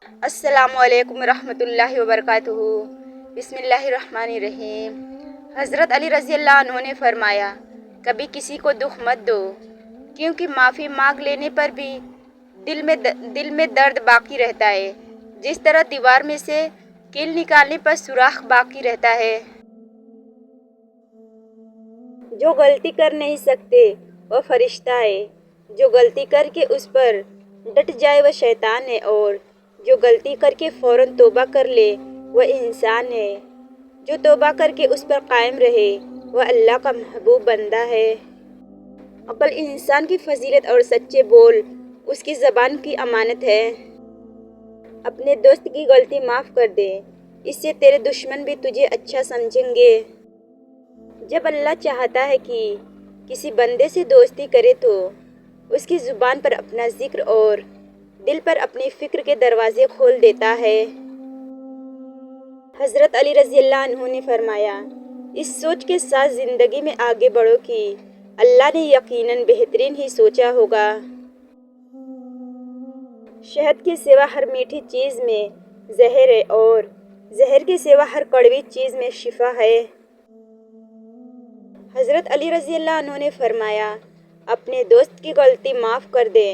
السلام علیکم ورحمۃ اللہ وبرکاتہ۔ بسم اللہ الرحمن الرحیم۔ حضرت علی رضی اللہ عنہ نے فرمایا، کبھی کسی کو دکھ مت دو، کیونکہ معافی مانگ لینے پر بھی دل میں درد باقی رہتا ہے، جس طرح دیوار میں سے کیل نکالنے پر سوراخ باقی رہتا ہے۔ جو غلطی کر نہیں سکتے وہ فرشتہ ہے، جو غلطی کر کے اس پر ڈٹ جائے وہ شیطان ہے، اور جو غلطی کر کے فوراً توبہ کر لے وہ انسان ہے۔ جو توبہ کر کے اس پر قائم رہے وہ اللہ کا محبوب بندہ ہے۔ عقل انسان کی فضیلت اور سچے بول اس کی زبان کی امانت ہے۔ اپنے دوست کی غلطی معاف کر دے، اس سے تیرے دشمن بھی تجھے اچھا سمجھیں گے۔ جب اللہ چاہتا ہے کہ کسی بندے سے دوستی کرے تو اس کی زبان پر اپنا ذکر اور دل پر اپنی فکر کے دروازے کھول دیتا ہے۔ حضرت علی رضی اللہ عنہ نے فرمایا، اس سوچ کے ساتھ زندگی میں آگے بڑھو کہ اللہ نے یقیناً بہترین ہی سوچا ہوگا۔ شہد کے سوا ہر میٹھی چیز میں زہر ہے، اور زہر کے سوا ہر کڑوی چیز میں شفا ہے۔ حضرت علی رضی اللہ عنہ نے فرمایا، اپنے دوست کی غلطی معاف کر دے،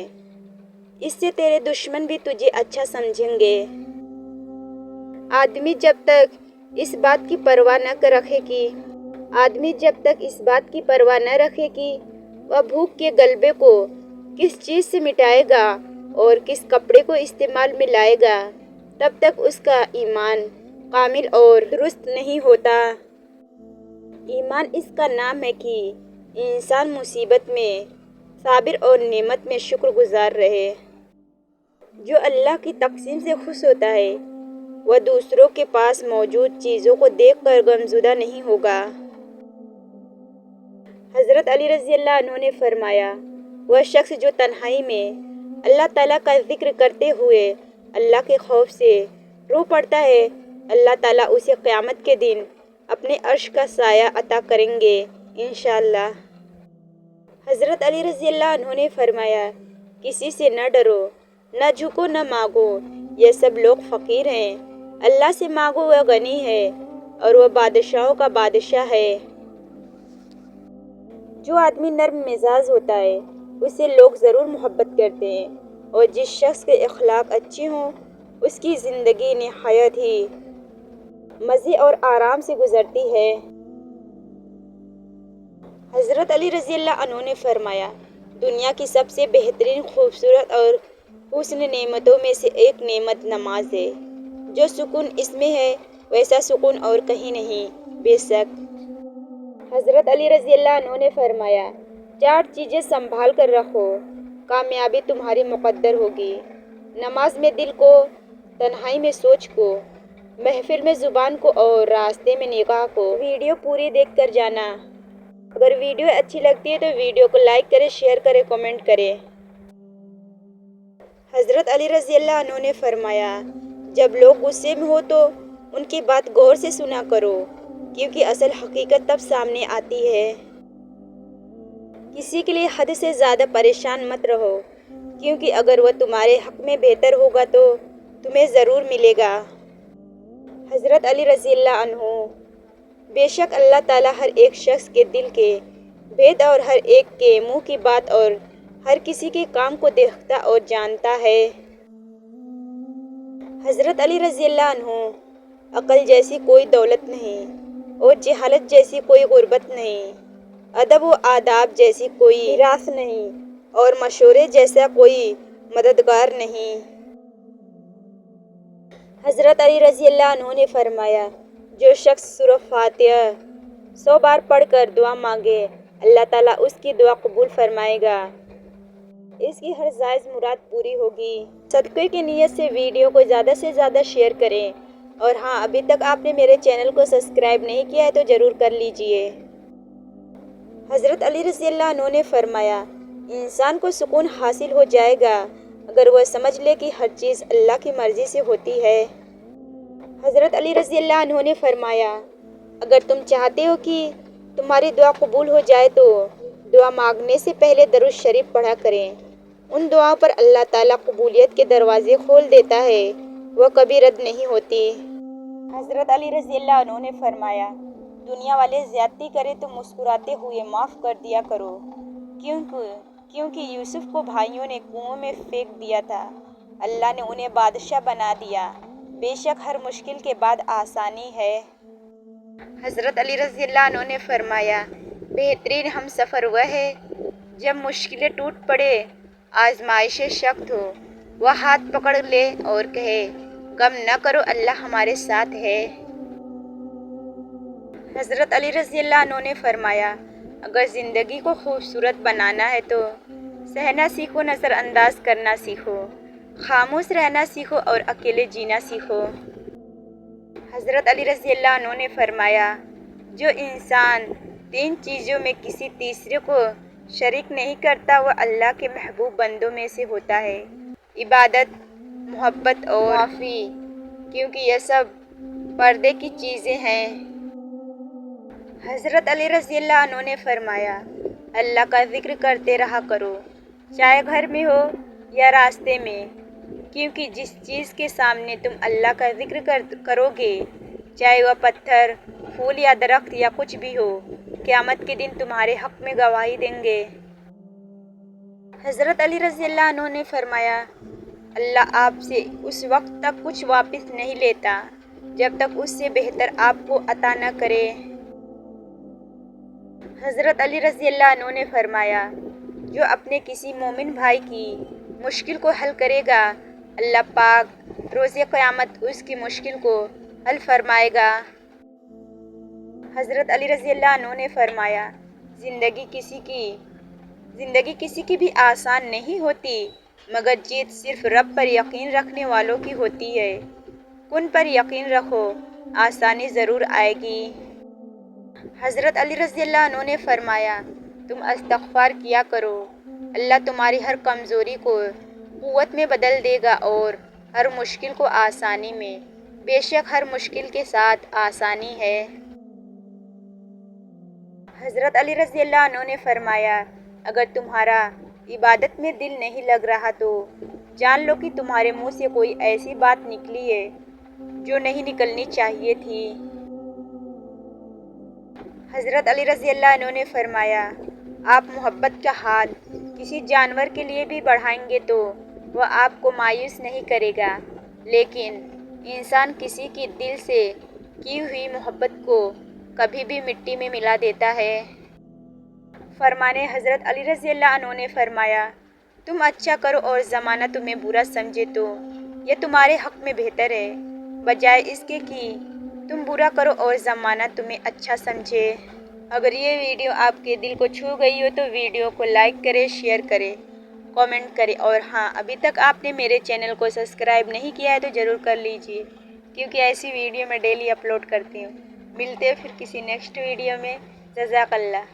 اس سے تیرے دشمن بھی تجھے اچھا سمجھیں گے۔ آدمی جب تک اس بات کی پرواہ نہ رکھے کہ وہ بھوک کے غلبے کو کس چیز سے مٹائے گا اور کس کپڑے کو استعمال میں لائے گا، تب تک اس کا ایمان کامل اور درست نہیں ہوتا۔ ایمان اس کا نام ہے کہ انسان مصیبت میں صابر اور نعمت میں شکر گزار رہے۔ جو اللہ کی تقسیم سے خوش ہوتا ہے وہ دوسروں کے پاس موجود چیزوں کو دیکھ کر غمزدہ نہیں ہوگا۔ حضرت علی رضی اللہ عنہ نے فرمایا، وہ شخص جو تنہائی میں اللہ تعالیٰ کا ذکر کرتے ہوئے اللہ کے خوف سے رو پڑتا ہے، اللہ تعالیٰ اسے قیامت کے دن اپنے عرش کا سایہ عطا کریں گے انشاءاللہ۔ حضرت علی رضی اللہ عنہ نے فرمایا، کسی سے نہ ڈرو، نہ جھکو، نہ مانگو، یہ سب لوگ فقیر ہیں، اللہ سے مانگو، وہ غنی ہے اور وہ بادشاہوں کا بادشاہ ہے۔ جو آدمی نرم مزاج ہوتا ہے اس سے لوگ ضرور محبت کرتے ہیں، اور جس شخص کے اخلاق اچھے ہوں اس کی زندگی نہایت ہی مزے اور آرام سے گزرتی ہے۔ حضرت علی رضی اللہ عنہ نے فرمایا، دنیا کی سب سے بہترین، خوبصورت اور حسن نعمتوں میں سے ایک نعمت نماز ہے۔ جو سکون اس میں ہے ویسا سکون اور کہیں نہیں۔ بے شک حضرت علی رضی اللہ عنہ نے فرمایا، 4 چیزیں سنبھال کر رکھو، کامیابی تمہاری مقدر ہوگی۔ نماز میں دل کو، تنہائی میں سوچ کو، محفل میں زبان کو اور راستے میں نگاہ کو۔ ویڈیو پوری دیکھ کر جانا۔ اگر ویڈیو اچھی لگتی ہے تو ویڈیو کو لائک کریں، شیئر کریں، کمنٹ کریں۔ حضرت علی رضی اللہ عنہ نے فرمایا، جب لوگ غصے میں ہو تو ان کی بات غور سے سنا کرو، کیونکہ اصل حقیقت تب سامنے آتی ہے۔ کسی کے لیے حد سے زیادہ پریشان مت رہو، کیونکہ اگر وہ تمہارے حق میں بہتر ہوگا تو تمہیں ضرور ملے گا۔ حضرت علی رضی اللہ عنہ، بے شک اللہ تعالیٰ ہر ایک شخص کے دل کے بھید اور ہر ایک کے منہ کی بات اور ہر کسی کے کام کو دیکھتا اور جانتا ہے۔ حضرت علی رضی اللہ عنہ، عقل جیسی کوئی دولت نہیں اور جہالت جیسی کوئی غربت نہیں، ادب و آداب جیسی کوئی میراث نہیں اور مشورے جیسا کوئی مددگار نہیں۔ حضرت علی رضی اللہ عنہ نے فرمایا، جو شخص سورہ فاتحہ 100 بار پڑھ کر دعا مانگے اللہ تعالیٰ اس کی دعا قبول فرمائے گا، اس کی ہر جائز مراد پوری ہوگی۔ صدقے کی نیت سے ویڈیو کو زیادہ سے زیادہ شیئر کریں، اور ہاں، ابھی تک آپ نے میرے چینل کو سبسکرائب نہیں کیا ہے تو ضرور کر لیجئے۔ حضرت علی رضی اللہ عنہ نے فرمایا، انسان کو سکون حاصل ہو جائے گا اگر وہ سمجھ لے کہ ہر چیز اللہ کی مرضی سے ہوتی ہے۔ حضرت علی رضی اللہ عنہ نے فرمایا، اگر تم چاہتے ہو کہ تمہاری دعا قبول ہو جائے تو دعا مانگنے سے پہلے درود شریف پڑھا کریں۔ ان دعاؤں پر اللہ تعالیٰ قبولیت کے دروازے کھول دیتا ہے وہ کبھی رد نہیں ہوتی۔ حضرت علی رضی اللہ عنہ نے فرمایا، دنیا والے زیادتی کرے تو مسکراتے ہوئے معاف کر دیا کرو، کیونکہ یوسف کو بھائیوں نے کنویں میں پھینک دیا تھا، اللہ نے انہیں بادشاہ بنا دیا، بے شک ہر مشکل کے بعد آسانی ہے۔ حضرت علی رضی اللہ عنہ نے فرمایا، بہترین ہم سفر وہ ہے جب مشکلیں ٹوٹ پڑے، آزمائشیں سخت ہو، وہ ہاتھ پکڑ لے اور کہے، غم نہ کرو، اللہ ہمارے ساتھ ہے۔ حضرت علی رضی اللہ عنہ نے فرمایا، اگر زندگی کو خوبصورت بنانا ہے تو سہنا سیکھو، نظر انداز کرنا سیکھو، خاموش رہنا سیکھو اور اکیلے جینا سیکھو۔ حضرت علی رضی اللہ عنہ نے فرمایا، جو انسان تین چیزوں میں کسی تیسرے کو شریک نہیں کرتا وہ اللہ کے محبوب بندوں میں سے ہوتا ہے، عبادت، محبت اور معافی، کیونکہ یہ سب پردے کی چیزیں ہیں۔ حضرت علی رضی اللہ عنہ نے فرمایا، اللہ کا ذکر کرتے رہا کرو، چاہے گھر میں ہو یا راستے میں، کیونکہ جس چیز کے سامنے تم اللہ کا ذکر کرو گے، چاہے وہ پتھر، پھول یا درخت یا کچھ بھی ہو، قیامت کے دن تمہارے حق میں گواہی دیں گے۔ حضرت علی رضی اللہ عنہ نے فرمایا، اللہ آپ سے اس وقت تک کچھ واپس نہیں لیتا جب تک اس سے بہتر آپ کو عطا نہ کرے۔ حضرت علی رضی اللہ عنہ نے فرمایا، جو اپنے کسی مومن بھائی کی مشکل کو حل کرے گا، اللہ پاک روز قیامت اس کی مشکل کو حل فرمائے گا۔ حضرت علی رضی اللہ عنہ نے فرمایا، زندگی کسی کی بھی آسان نہیں ہوتی، مگر جیت صرف رب پر یقین رکھنے والوں کی ہوتی ہے۔ کن پر یقین رکھو، آسانی ضرور آئے گی۔ حضرت علی رضی اللہ عنہ نے فرمایا، تم استغفار کیا کرو، اللہ تمہاری ہر کمزوری کو قوت میں بدل دے گا اور ہر مشکل کو آسانی میں، بے شک ہر مشکل کے ساتھ آسانی ہے۔ حضرت علی رضی اللہ عنہ نے فرمایا، اگر تمہارا عبادت میں دل نہیں لگ رہا تو جان لو کہ تمہارے منہ سے کوئی ایسی بات نکلی ہے جو نہیں نکلنی چاہیے تھی۔ حضرت علی رضی اللہ عنہ نے فرمایا، آپ محبت کا ہاتھ کسی جانور کے لیے بھی بڑھائیں گے تو وہ آپ کو مایوس نہیں کرے گا، لیکن انسان کسی کی دل سے کی ہوئی محبت کو کبھی بھی مٹی میں ملا دیتا ہے۔ فرمانے حضرت علی رضی اللہ عنہ نے فرمایا، تم اچھا کرو اور زمانہ تمہیں برا سمجھے تو یہ تمہارے حق میں بہتر ہے، بجائے اس کے کہ تم برا کرو اور زمانہ تمہیں اچھا سمجھے۔ اگر یہ ویڈیو آپ کے دل کو چھو گئی ہو تو ویڈیو کو لائک کریں، شیئر کریں، کامنٹ کریں، اور ہاں، ابھی تک آپ نے میرے چینل کو سبسکرائب نہیں کیا ہے تو ضرور کر لیجئے، کیونکہ ایسی ویڈیو میں ڈیلی اپلوڈ کرتی ہوں۔ ملتے ہیں پھر کسی نیکسٹ ویڈیو میں۔ جزاک اللہ۔